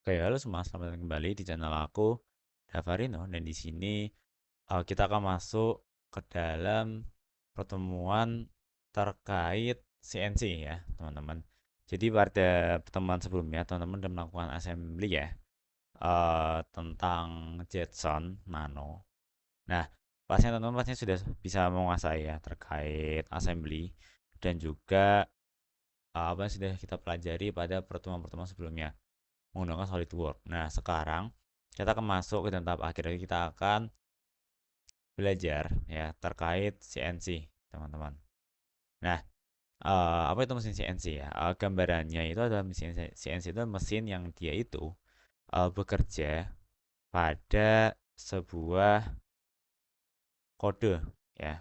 Oke, halo semua, selamat datang kembali di channel aku, Davarino, dan di sini kita akan masuk ke dalam pertemuan terkait CNC ya, teman-teman. Jadi pada pertemuan sebelumnya, teman-teman sudah melakukan assembly ya, tentang Jetson Nano. Nah, pastinya teman-teman pastinya sudah bisa menguasai ya terkait assembly dan juga apa yang sudah kita pelajari pada pertemuan-pertemuan sebelumnya menggunakan SolidWorks. Nah, sekarang kita akan masuk ke tahap akhir. Kita akan belajar ya terkait CNC, teman-teman. Nah, apa itu mesin CNC ya? Gambarannya itu adalah mesin CNC itu mesin yang dia itu bekerja pada sebuah kode ya.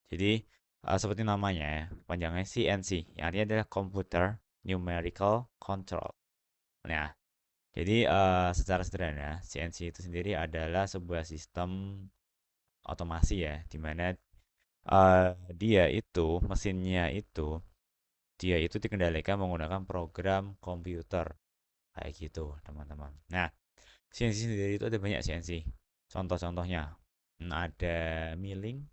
Jadi seperti namanya ya, panjangnya CNC, yang artinya adalah Computer Numerical Control. Nah, jadi secara sederhana, CNC itu sendiri adalah sebuah sistem otomasi ya, di mana dia itu mesinnya itu dia itu dikendalikan menggunakan program komputer kayak gitu, teman-teman. Nah, CNC sendiri itu ada banyak CNC. Contoh-contohnya, ada milling,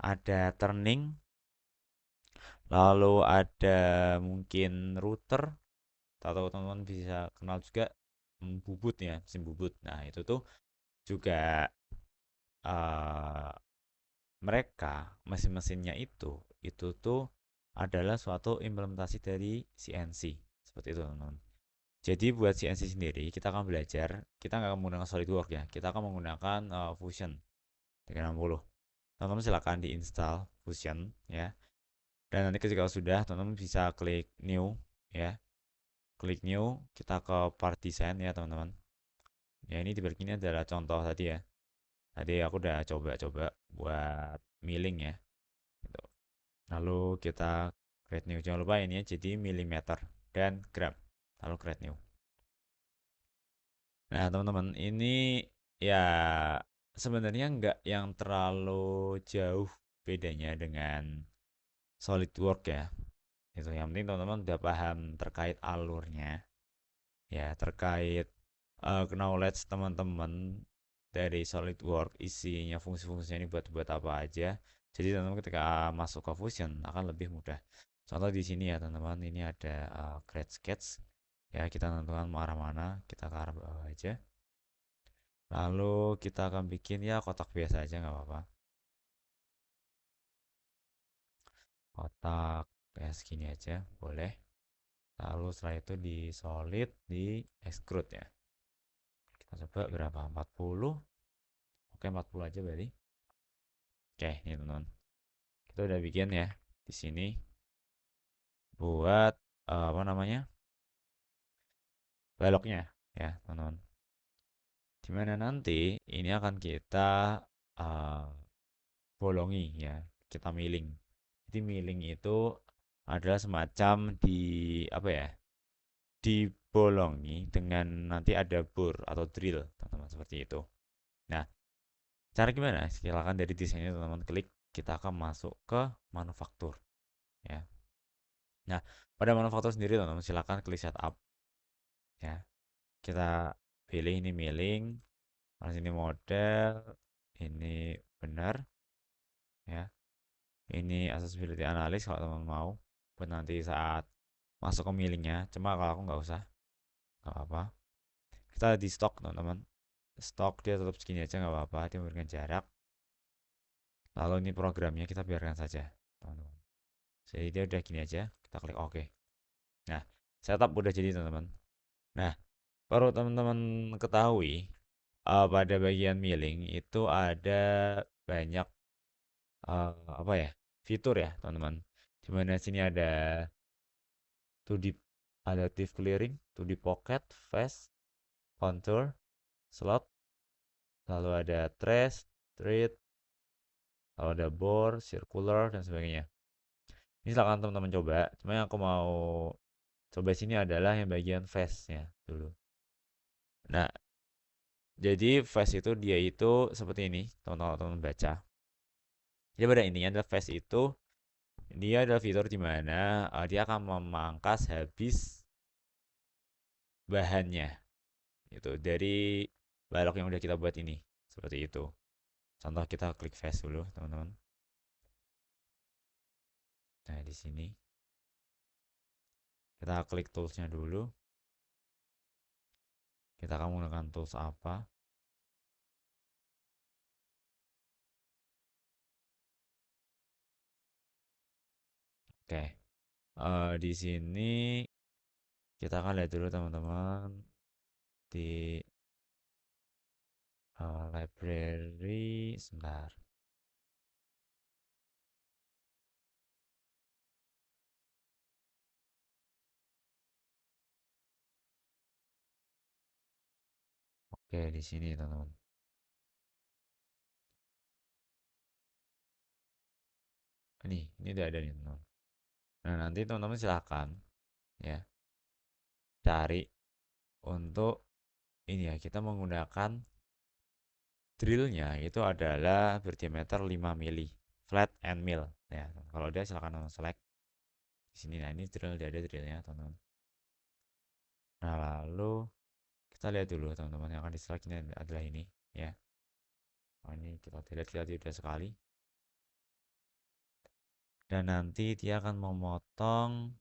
ada turning, lalu ada mungkin router, atau teman-teman bisa kenal juga bubut ya, mesin bubut. Nah, itu tuh juga eh, mereka mesin-mesinnya itu tuh adalah suatu implementasi dari CNC seperti itu, teman-teman. Jadi buat CNC sendiri kita akan belajar, kita nggak akan menggunakan SolidWorks ya, kita akan menggunakan Fusion 360. Teman-teman silakan diinstal Fusion ya, dan nanti ketika sudah teman-teman bisa klik new ya, klik new, kita ke part design ya, teman-teman. Ya, ini di balik ini adalah contoh tadi ya, tadi aku udah coba-coba buat milling ya gitu. Lalu kita create new, jangan lupa ini ya, jadi milimeter dan gram, lalu create new. Nah, teman-teman, ini ya sebenarnya nggak yang terlalu jauh bedanya dengan SolidWorks ya. Itu yang penting teman-teman udah paham terkait alurnya, ya terkait knowledge teman-teman dari SolidWorks, isinya fungsi-fungsinya ini buat apa aja. Jadi teman-teman ketika masuk ke Fusion akan lebih mudah. Contoh di sini ya, teman-teman, ini ada create sketch. Ya, kita tentukan mau arah mana, kita ke arah bawah aja. Lalu kita akan bikin ya kotak biasa aja, nggak apa-apa. Kotak kayak segini aja boleh. Lalu setelah itu di solid, di extrude ya. Kita coba berapa? 40. Oke, 40 aja berarti. Oke, ini teman-teman. Kita udah bikin ya di sini buat apa namanya? Baloknya ya, teman-teman. Dimana nanti ini akan kita uh, bolongi ya, kita milling. Jadi milling itu adalah semacam di apa ya? Dibolongi dengan nanti ada bor atau drill, teman-teman, seperti itu. Nah, cara gimana? Silakan dari desainnya teman-teman klik, kita akan masuk ke manufaktur ya. Nah, pada manufaktur sendiri teman-teman silakan klik setup ya. Kita pilih ini milling, lalu ini model, ini benar ya. Ini accessibility analysis kalau teman mau buat nanti saat masuk ke millingnya. Cuma kalau aku nggak usah, nggak apa-apa. Kita di stok, teman-teman. Stok dia tetap segini aja nggak apa-apa, dia memberikan jarak. Lalu ini programnya kita biarkan saja, teman-teman. Jadi dia udah gini aja, kita klik OK. Nah, setup udah jadi, teman-teman. Nah, perlu teman-teman ketahui, pada bagian milling itu ada banyak apa ya, fitur ya, teman-teman. Dimana sini ada 2D adaptive clearing, 2D pocket, face, contour, slot, lalu ada trace, thread, lalu ada bore, circular, dan sebagainya. Ini silakan teman-teman coba. Cuma yang aku mau coba sini adalah yang bagian face-nya dulu. Nah, jadi face itu dia itu seperti ini, teman-teman baca. Jadi pada intinya adalah face itu dia adalah fitur di mana dia akan memangkas habis bahannya. Itu dari balok yang udah kita buat ini. Seperti itu. Contoh kita klik face dulu, teman-teman. Nah, di sini kita klik toolsnya dulu. Kita akan menggunakan tools apa? Oke. Di sini kita akan lihat dulu teman-teman di library sebentar. Oke, di sini teman-teman. Ini udah ada nih teman-teman. Nah, nanti teman-teman silakan ya cari untuk ini ya, kita menggunakan drillnya itu adalah berdiameter 5 mili, flat and mill. Ya, kalau dia silakan teman select di sini. Nah, ini drill, dia ada drillnya teman-teman. Nah, lalu kita lihat dulu teman-teman yang akan di select ini adalah ini ya. Oh, ini kita lihat udah sekali. Dan nanti dia akan memotong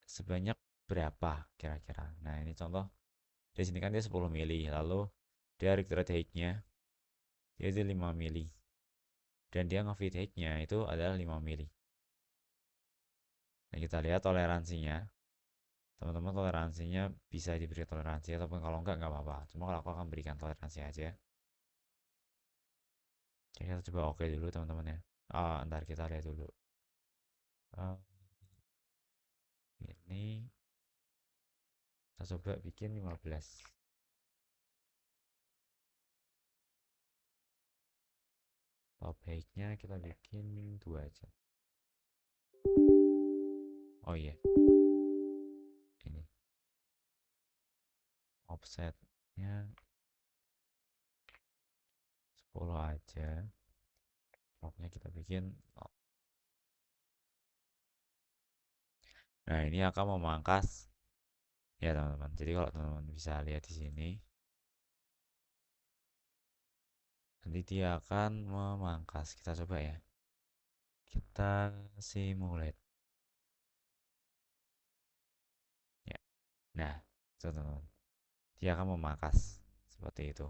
sebanyak berapa kira-kira. Nah, ini contoh di sini kan dia 10 mili, lalu dia rectorate height-nya dia itu 5 mili. Dan dia ngefit height-nya itu adalah 5 mili. Nah, kita lihat toleransinya. Teman-teman toleransinya bisa diberi toleransi ataupun kalau enggak apa-apa. Cuma kalau aku akan berikan toleransi aja. Oke, kita coba oke dulu teman-teman ya. Ntar kita lihat dulu. Ah, ini kita coba bikin 15. Top height-nya kita bikin 2 aja. Oh iya, ini offsetnya 10 aja. Topnya kita bikin. Nah, ini akan memangkas ya teman-teman. Jadi kalau teman-teman bisa lihat di sini, nanti dia akan memangkas. Kita coba ya. Kita simulate. Ya. Nah, itu teman-teman. Dia akan memangkas seperti itu.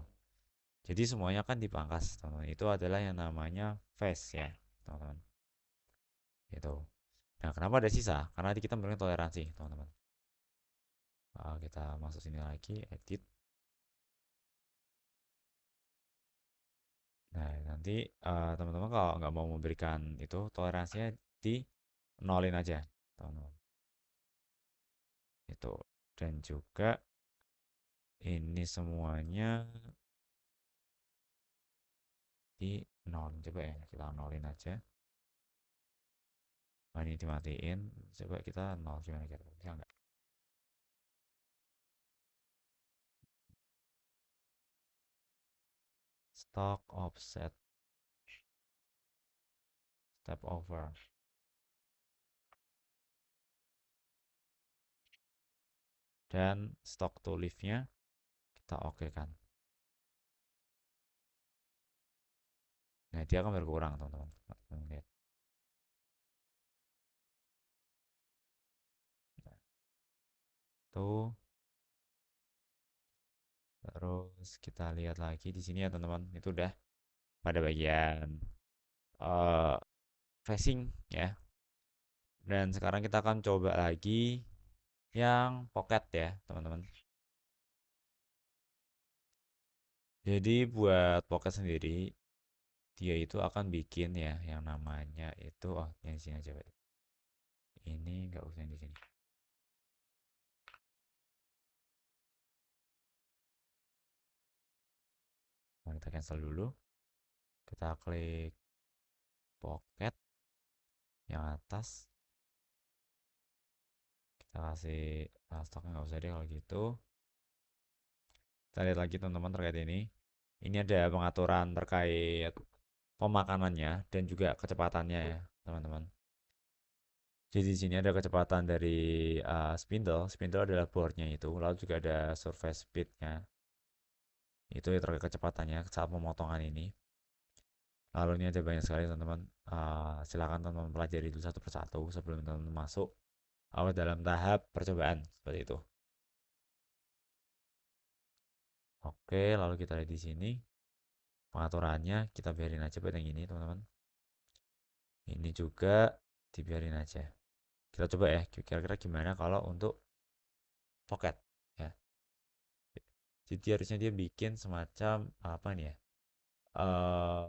Jadi semuanya kan dipangkas, teman-teman. Itu adalah yang namanya face ya, teman-teman. Itu. Nah, kenapa ada sisa? Karena kita memberikan toleransi, teman-teman. Kita masuk sini lagi, edit. Nah, nanti teman-teman kalau nggak mau memberikan itu toleransinya di nolin aja, teman-teman. Itu. Dan juga ini semuanya di nol. Coba ya, kita nolin aja. Nah, ini dimatiin. Coba kita nol gimana kira bisa nggak? Stock offset step over dan stock to leave-nya kita oke kan. Nah, dia akan berkurang, teman-teman. Lihat. Nah, tuh. Terus kita lihat lagi di sini ya, teman-teman. Itu udah pada bagian uh, facing ya. Dan sekarang kita akan coba lagi yang pocket ya, teman-teman. Jadi buat pocket sendiri, dia itu akan bikin ya yang namanya itu, oh yang di sini aja, Pak. Ini nggak usah yang di sini. Nah, kita cancel dulu. Kita klik pocket yang atas. Kita kasih stoknya nggak usah deh kalau gitu. Kita lihat lagi teman-teman terkait ini. Ini ada pengaturan terkait pemakanannya dan juga kecepatannya ya, teman-teman. Jadi di sini ada kecepatan dari spindle. Spindle adalah bornya itu. Lalu juga ada surface speednya. Itu yang terkait kecepatannya saat pemotongan ini. Lalu ini ada banyak sekali teman-teman. Silakan teman-teman pelajari dulu satu persatu sebelum teman-teman masuk dalam tahap percobaan seperti itu. Oke, lalu kita lihat di sini pengaturannya kita biarin aja buat yang ini teman-teman. Ini juga dibiarin aja. Kita coba ya, kira-kira gimana kalau untuk pocket ya. Jadi harusnya dia bikin semacam apa nih ya? eh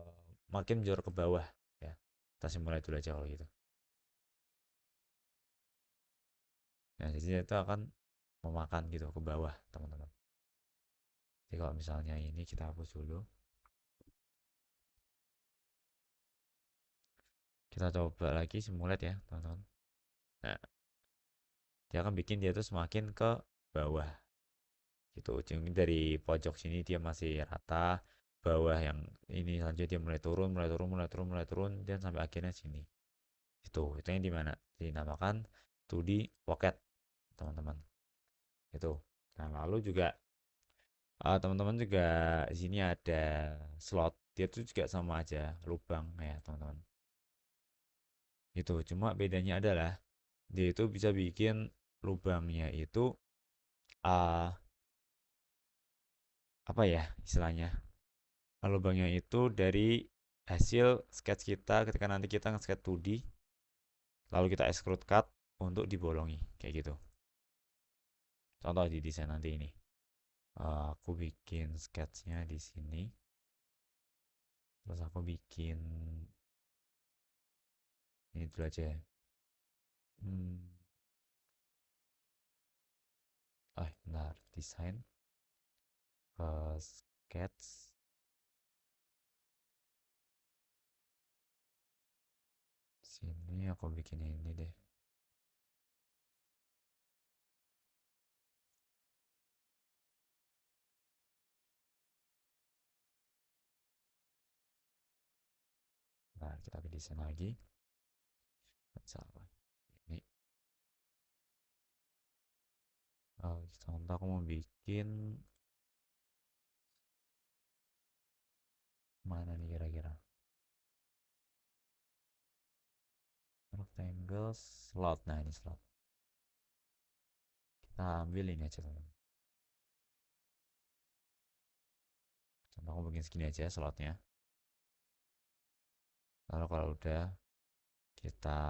Makin menjorok ke bawah ya. Kita simulasi dulu aja kalau gitu. Nah, jadi itu akan memakan gitu ke bawah, teman-teman. Jadi kalau misalnya ini kita hapus dulu, kita coba lagi simulate ya, teman-teman. Nah, dia akan bikin dia tuh semakin ke bawah gitu. Jadi dari pojok sini dia masih rata, bawah yang ini selanjutnya dia mulai turun, mulai turun, mulai turun, mulai turun, dan sampai akhirnya sini. Itu yang dimana dinamakan 2D pocket, teman-teman. Itu. Nah, lalu juga teman-teman juga di sini ada slot. Dia tuh juga sama aja, lubang ya, teman-teman. Itu. Cuma bedanya adalah dia itu bisa bikin lubangnya itu uh, apa ya istilahnya? Lubangnya itu dari hasil sketch kita ketika nanti kita nge-sketch 2D lalu kita extrude cut untuk dibolongi kayak gitu. Contoh di desain nanti ini. Aku bikin sketchnya di sini. Terus aku bikin ini dulu aja ya. Hmm, Bentar, desain sketch. Sini aku bikin ini deh. Nah, kita ke desain lagi. Salah. Ini contoh aku mau bikin mana nih kira-kira? Rectangle slot. Nah, ini slot. Kita ambil ini aja, teman. Contoh aku bikin segini aja slotnya. Lalu kalau udah kita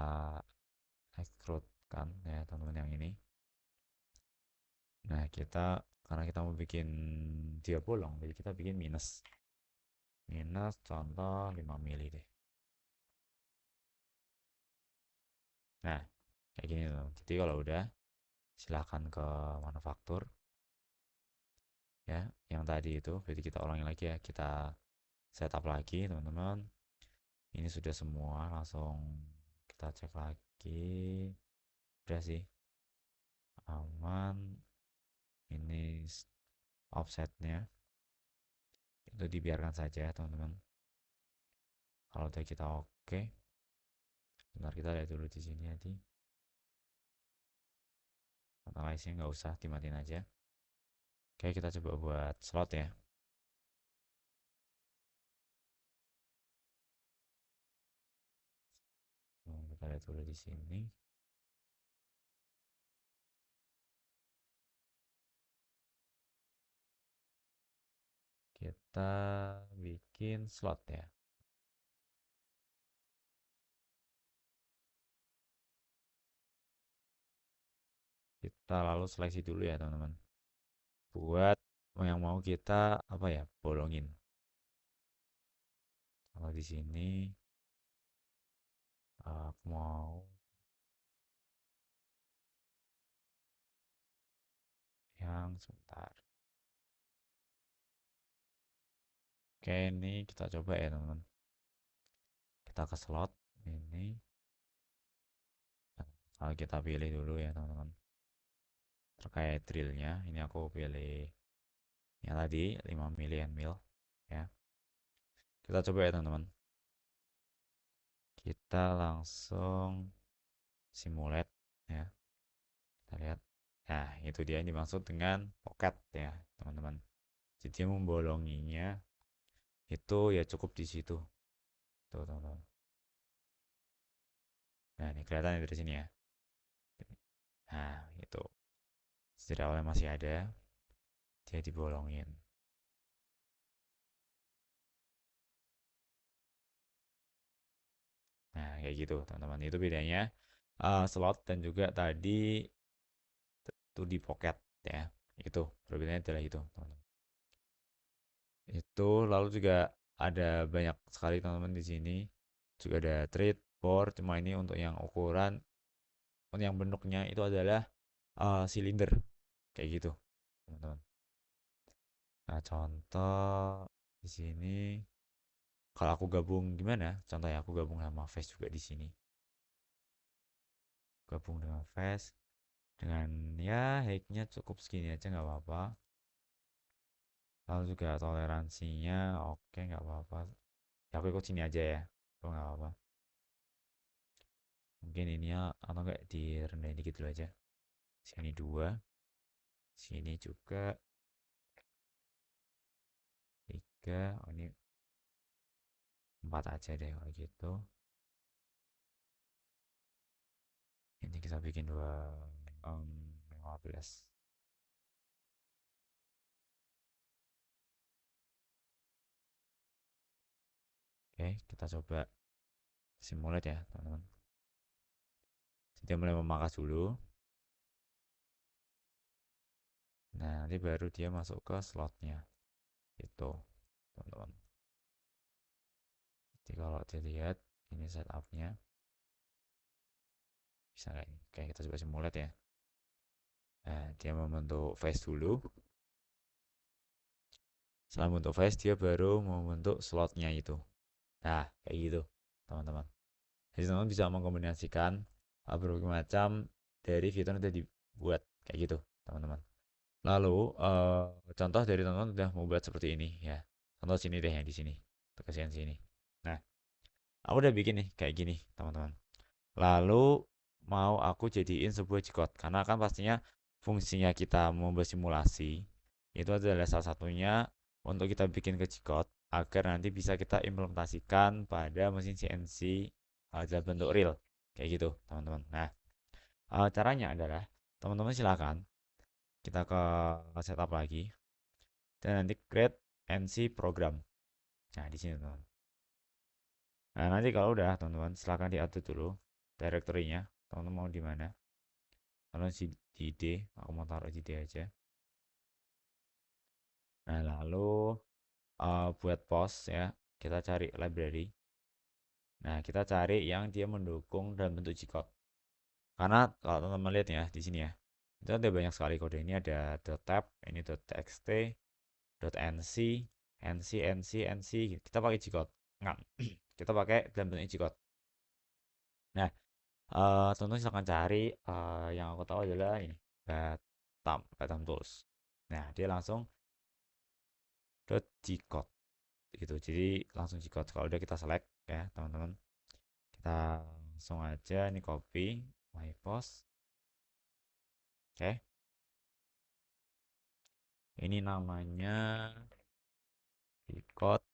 extrude kan ya teman-teman yang ini. Nah, karena kita mau bikin dia bolong, jadi kita bikin minus. Minus contoh 5 mili deh. Nah, kayak gini tuh. Jadi kalau udah silahkan ke manufaktur ya. Yang tadi itu, jadi kita ulangi lagi ya. Kita setup lagi teman-teman. Ini sudah semua, langsung kita cek lagi. Udah sih, aman. Ini offsetnya itu dibiarkan saja teman-teman. Kalau udah kita oke, bentar kita lihat dulu di sini nanti. Analyze-nya nggak usah, dimatiin aja. Oke, kita coba buat slot ya. Kita lihat dulu di sini. Kita bikin slot ya. Kita lalu seleksi dulu ya teman-teman. Buat yang mau kita apa ya bolongin. Kalau di sini aku mau yang sebentar. Oke, ini kita coba ya teman-teman. Kita ke slot ini. Kalau kita pilih dulu ya teman-teman. Terkait drillnya, ini aku pilih yang tadi 5 mili mil ya. Kita coba ya teman-teman. Kita langsung simulate ya. Kita lihat. Nah, itu dia yang dimaksud dengan pocket ya, teman-teman. Jadi membolonginya itu ya cukup di situ. Tuh, teman-teman. Nah, ini kelihatan dari sini ya. Nah, itu. Setir awalnya masih ada, dia dibolongin. Nah, kayak gitu, teman-teman. Itu bedanya slot dan juga tadi itu di pocket ya. Itu perbedaannya adalah itu, teman-teman. Itu lalu juga ada banyak sekali teman-teman di sini. Juga ada trade board, cuma ini untuk yang ukuran, untuk yang bentuknya itu adalah silinder kayak gitu, teman-teman. Nah, contoh di sini kalau aku gabung gimana? Contohnya aku gabung sama Face juga di sini. Gabung dengan Face dengan ya height-nya cukup segini aja nggak apa-apa. Lalu juga toleransinya oke nggak apa-apa. Ya aku ikut sini aja ya. Oh nggak apa-apa. Mungkin ini ya atau enggak direndahin dikit dulu aja. Sini dua, sini juga tiga. Oh, ini empat aja deh kalau gitu. Ini kita bikin 15. Oke, kita coba simulate ya, teman-teman. Jadi mulai memangkas dulu. Nah, nanti baru dia masuk ke slotnya. Itu, teman-teman. Jadi kalau dilihat ini setupnya bisa nggak ini? Oke, kita coba simulate ya. Nah, dia membentuk face dulu. Setelah membentuk face, dia baru membentuk slotnya itu. Nah, kayak gitu, teman-teman. Jadi teman-teman bisa mengkombinasikan berbagai macam dari fitur yang sudah dibuat kayak gitu, teman-teman. Lalu contoh dari teman-teman sudah membuat seperti ini ya. Contoh sini deh yang di sini, kesian sini. Nah, aku udah bikin nih kayak gini, teman-teman. Lalu mau aku jadiin sebuah G-code karena kan pastinya fungsinya kita membuat simulasi itu adalah salah satunya untuk kita bikin ke G-code agar nanti bisa kita implementasikan pada mesin CNC dalam bentuk real kayak gitu, teman-teman. Nah, caranya adalah teman-teman silakan kita ke setup lagi dan nanti create NC program. Nah, di sini, teman. Nah, nanti kalau udah, teman-teman, silakan diatur dulu directory-nya. Teman-teman mau di mana? Kalau di D, aku mau taruh di D aja. Nah, lalu buat post ya, kita cari library. Nah, kita cari yang dia mendukung dalam bentuk G-code. Karena kalau teman-teman lihat ya di sini ya, itu ada banyak sekali kode. Ini ada .tab, ini .txt, .nc, nc, nc, nc. Kita pakai G-code. Enggak, kita pakai dalam bentuk G-code. Nah, teman-teman silahkan cari yang aku tahu adalah ini Batam Tools. Nah, dia langsung .gcode gitu. Jadi langsung Gcode. Kalau udah kita select ya, teman-teman. Kita langsung aja ini copy my post. Oke. Ini namanya Gcode.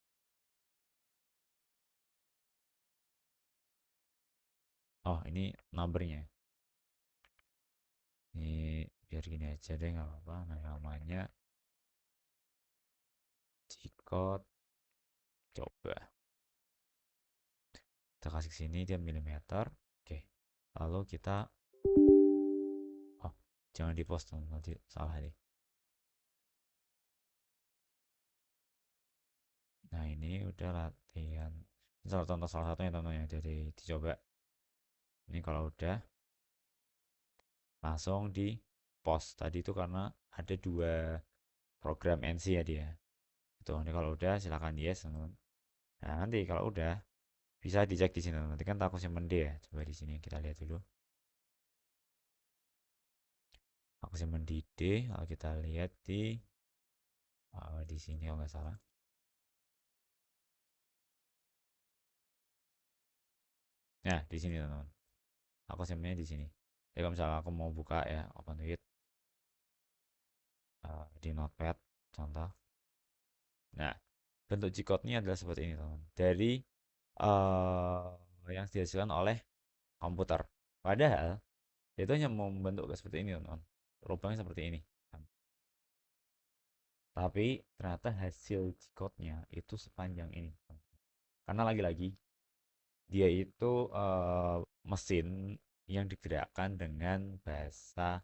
Oh, ini numbernya. Ini biar gini aja deh nggak apa-apa. Nah, namanya Gcode. Coba kita kasih sini dia milimeter. Oke. Lalu kita oh, jangan di post nanti salah deh. Nah, ini udah latihan. Ini salah contoh salah satunya teman yang jadi dicoba. Ini kalau udah langsung di post tadi itu karena ada dua program NC ya dia. Itu ini kalau udah silakan yes teman. Nah, nanti kalau udah bisa dicek di sini. Nanti kan aku simpen D ya. Coba di sini kita lihat dulu. Aku simpen di D, lalu kita lihat di sini kalau nggak salah. Nah, di sini teman-teman. Aku simpennya di sini. Jadi kalau misalnya aku mau buka ya, open with di notepad contoh. Nah, bentuk G-code-nya adalah seperti ini, teman. Dari yang dihasilkan oleh komputer. Padahal itu hanya membentuk seperti ini, teman. Lubangnya seperti ini. Tapi ternyata hasil G-code-nya itu sepanjang ini. Karena lagi-lagi dia itu mesin yang digerakkan dengan bahasa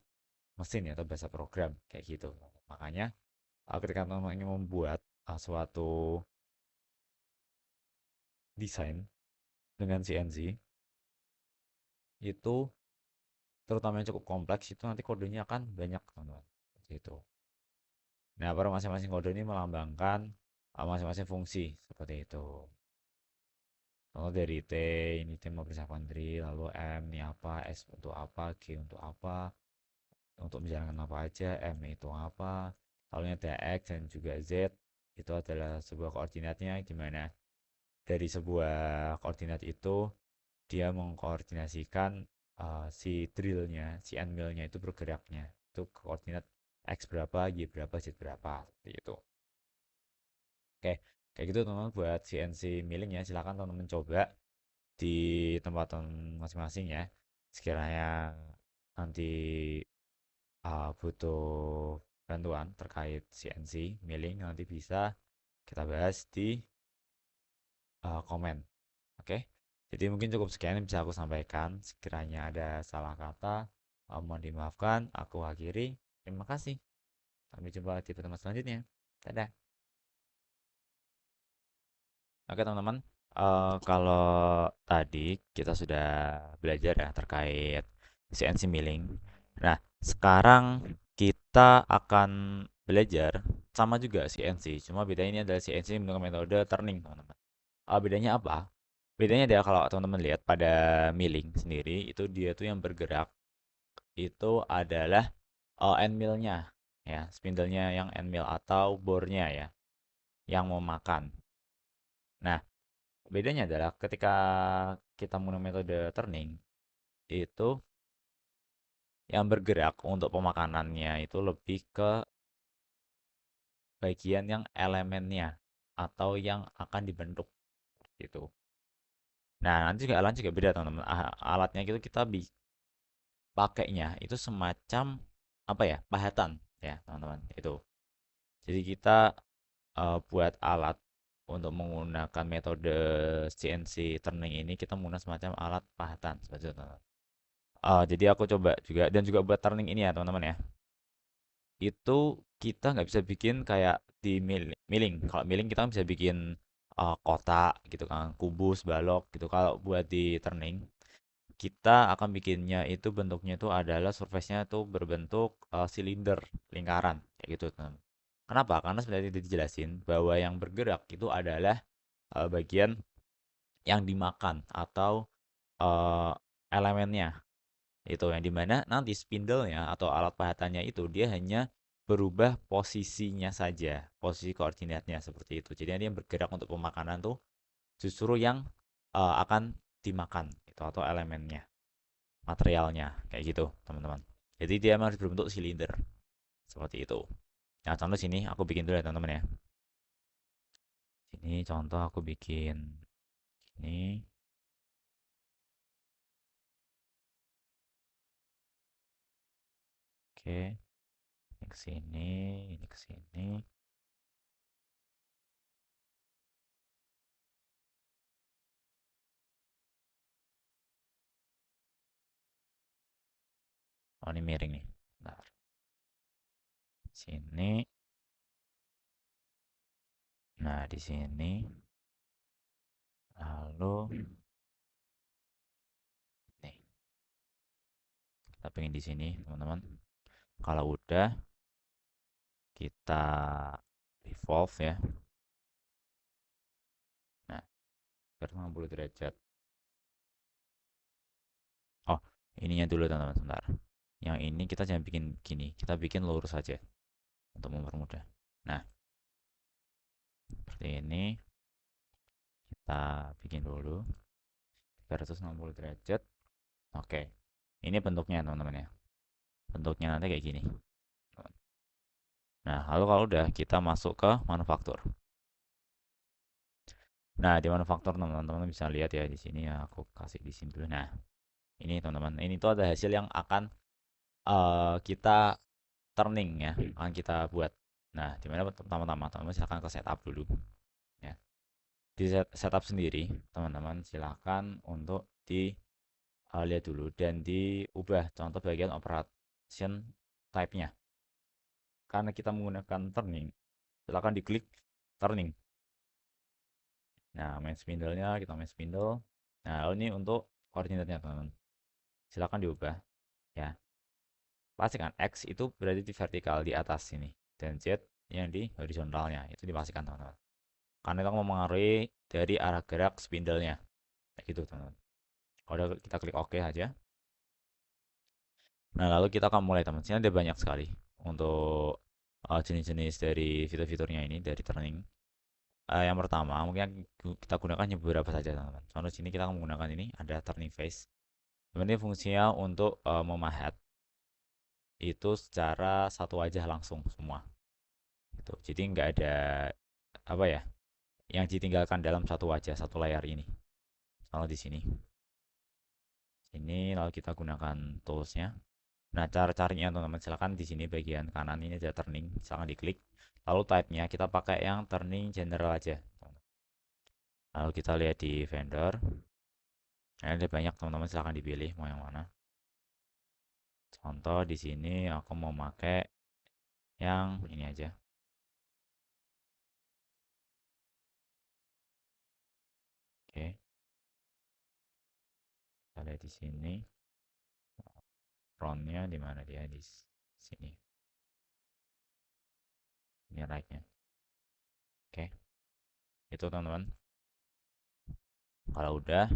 mesin ya, atau bahasa program kayak gitu. Makanya ketika teman ingin membuat suatu desain dengan CNC itu terutama yang cukup kompleks itu nanti kodenya akan banyak teman-teman. Seperti itu. Nah, per masing-masing kode ini melambangkan masing-masing fungsi seperti itu. Contoh dari T, ini T mau persiapkan drill, lalu M ini apa, S untuk apa, G untuk apa, untuk menjalankan apa aja, M itu apa, lalu ada X dan juga Z, itu adalah sebuah koordinatnya, di mana dari sebuah koordinat itu dia mengkoordinasikan si drillnya, si end millnya itu bergeraknya, itu koordinat X berapa, Y berapa, Z berapa, seperti itu. Oke, kayak gitu teman-teman buat CNC milling ya. Silakan teman-teman coba di tempat masing-masing ya. Sekiranya nanti butuh bantuan terkait CNC milling nanti bisa kita bahas di komen. Oke. Jadi mungkin cukup sekian yang bisa aku sampaikan. Sekiranya ada salah kata, mohon dimaafkan. Aku akhiri. Terima kasih. Sampai jumpa di pertemuan selanjutnya. Dadah. Oke teman-teman, kalau tadi kita sudah belajar ya terkait CNC milling. Nah, sekarang kita akan belajar sama juga CNC, cuma bedanya ini adalah CNC menggunakan metode turning, teman-teman. Bedanya apa? Bedanya adalah kalau teman-teman lihat pada milling sendiri, itu dia tuh yang bergerak itu adalah end mill-nya, ya, spindle-nya yang end mill atau bore-nya ya, yang memakan. Nah, bedanya adalah ketika kita menggunakan metode turning, itu yang bergerak untuk pemakanannya itu lebih ke bagian yang elemennya atau yang akan dibentuk gitu. Nah, nanti juga alatnya juga beda teman-teman. Alatnya itu kita pakainya itu semacam apa ya? Pahatan ya, teman-teman. Itu. Jadi kita buat alat untuk menggunakan metode CNC turning ini kita menggunakan semacam alat pahatan seperti itu, teman-teman. Jadi aku coba juga dan juga buat turning ini ya teman-teman ya. Itu kita nggak bisa bikin kayak di milling. Kalau milling kita bisa bikin kotak gitu kan, kubus, balok gitu. Kalau buat di turning kita akan bikinnya itu bentuknya itu adalah surface-nya itu berbentuk silinder, lingkaran kayak gitu teman. Kenapa? Karena sebenarnya tadi dijelasin bahwa yang bergerak itu adalah bagian yang dimakan atau eh, elemennya itu yang dimana nanti spindle-nya atau alat pahatannya itu dia hanya berubah posisinya saja, posisi koordinatnya seperti itu. Jadi nanti yang bergerak untuk pemakanan tuh justru yang akan dimakan itu atau elemennya, materialnya kayak gitu, teman-teman. Jadi dia harus berbentuk silinder seperti itu. Nah, contoh sini aku bikin dulu ya, teman-teman ya. Sini contoh aku bikin ini. Oke, ini ke sini, ini ke sini. Oh, ini miring nih. Bentar. Sini. Nah, di sini. Lalu nih, kita pengen di sini, teman-teman. Kalau udah kita revolve ya. Nah, sekarang 60 derajat. Oh, ininya dulu teman-teman sebentar. Yang ini kita jangan bikin gini, kita bikin lurus saja untuk mempermudah. Nah, seperti ini kita bikin dulu 360 derajat. Oke, ini bentuknya teman-teman ya. Bentuknya nanti kayak gini. Nah, lalu kalau udah kita masuk ke manufaktur. Nah, di manufaktur teman-teman bisa lihat ya di sini ya, aku kasih di sini dulu. Nah, ini teman-teman, ini tuh ada hasil yang akan kita turning ya, akan kita buat. Nah, dimana pertama-tama teman-teman silahkan ke setup dulu ya. Di setup sendiri, teman-teman silahkan untuk di lihat dulu dan diubah contoh bagian operation type-nya. Karena kita menggunakan turning, silahkan diklik turning. Nah, main spindle-nya kita main spindle. Nah, lalu ini untuk koordinatnya teman-teman. Silahkan diubah ya. Pastikan X itu berada di vertikal di atas sini dan Z yang di horizontalnya itu dipastikan teman-teman. Karena itu mempengaruhi dari arah gerak spindle-nya. Kayak gitu teman-teman. Kalau kita klik OK aja. Nah, lalu kita akan mulai teman. Sini ada banyak sekali untuk jenis-jenis dari fitur-fiturnya ini dari turning. Yang pertama mungkin kita gunakan beberapa saja teman-teman. Contoh sini kita akan menggunakan ini ada turning face. Ini fungsinya untuk memahat itu secara satu wajah langsung semua. Gitu. Jadi nggak ada apa ya yang ditinggalkan dalam satu wajah satu layar ini. Kalau di sini, lalu kita gunakan toolsnya. Nah, cara carinya teman-teman silakan di sini bagian kanan ini ada turning, silakan diklik. Lalu type-nya kita pakai yang turning general aja. Lalu kita lihat di vendor. Nah, ada banyak teman-teman silakan dipilih mau yang mana. Contoh di sini aku mau pakai yang ini aja. Oke, kita lihat di sini. Frontnya di mana dia di sini. Ini right-nya. Oke, itu teman-teman. Kalau udah,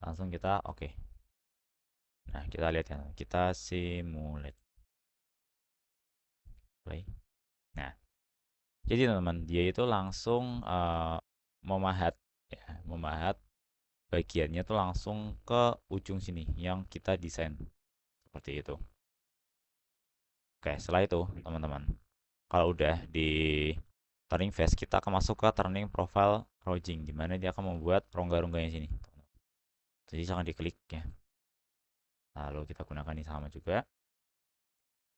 langsung kita oke. Nah, kita lihat ya. Kita simulate. Play. Nah, jadi teman-teman, dia itu langsung memahat ya, memahat bagiannya tuh langsung ke ujung sini yang kita desain. Seperti itu. Oke, setelah itu, teman-teman, kalau udah di turning face, kita akan masuk ke turning profile routing, di mana dia akan membuat rongga-rongganya sini. Jadi jangan diklik ya. Lalu kita gunakan ini sama juga.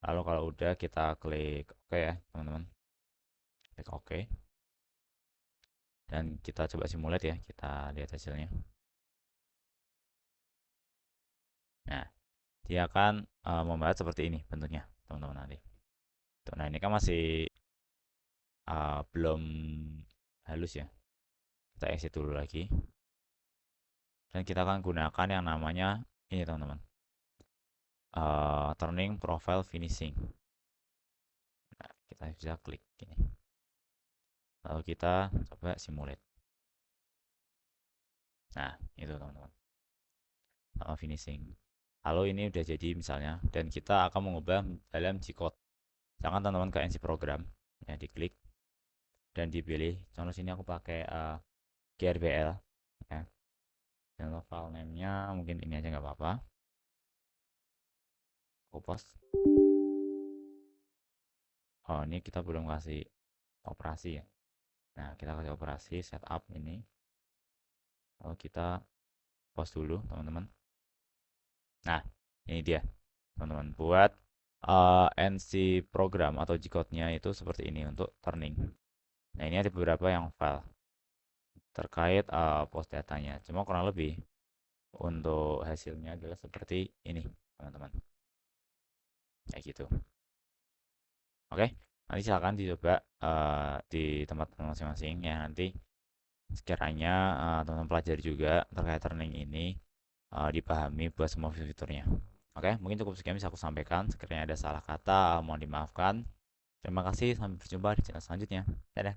Lalu kalau udah kita klik OK ya, teman-teman. Klik OK. Dan kita coba simulate ya, kita lihat hasilnya. Nah, dia akan membahas seperti ini bentuknya, teman-teman nanti. Nah, ini kan masih belum halus ya. Kita exit dulu lagi. Dan kita akan gunakan yang namanya ini, teman-teman. Turning profile finishing. Nah, kita bisa klik ini. Lalu kita coba simulate. Nah, itu teman-teman. Finishing. Lalu ini udah jadi misalnya, dan kita akan mengubah dalam G-code. Jangan teman-teman ke NC program, ya diklik dan dipilih. Contoh sini aku pakai GRBL, ya. Dan file name-nya mungkin ini aja nggak apa-apa. Aku post. Oh, ini kita belum kasih operasi ya. Nah, kita kasih operasi setup ini. Lalu kita post dulu, teman-teman. Nah, ini dia, teman-teman. Buat NC program atau G-code-nya itu seperti ini untuk turning. Nah, ini ada beberapa yang file terkait post datanya. Cuma kurang lebih untuk hasilnya adalah seperti ini, teman-teman. Kayak gitu. Oke, nanti silakan dicoba di tempat masing-masing ya. Nanti sekiranya teman-teman pelajari juga terkait turning ini dipahami buat semua fiturnya. Oke, mungkin cukup sekian bisa aku sampaikan. Sekiranya ada salah kata, mohon dimaafkan. Terima kasih, sampai berjumpa di channel selanjutnya. Dadah.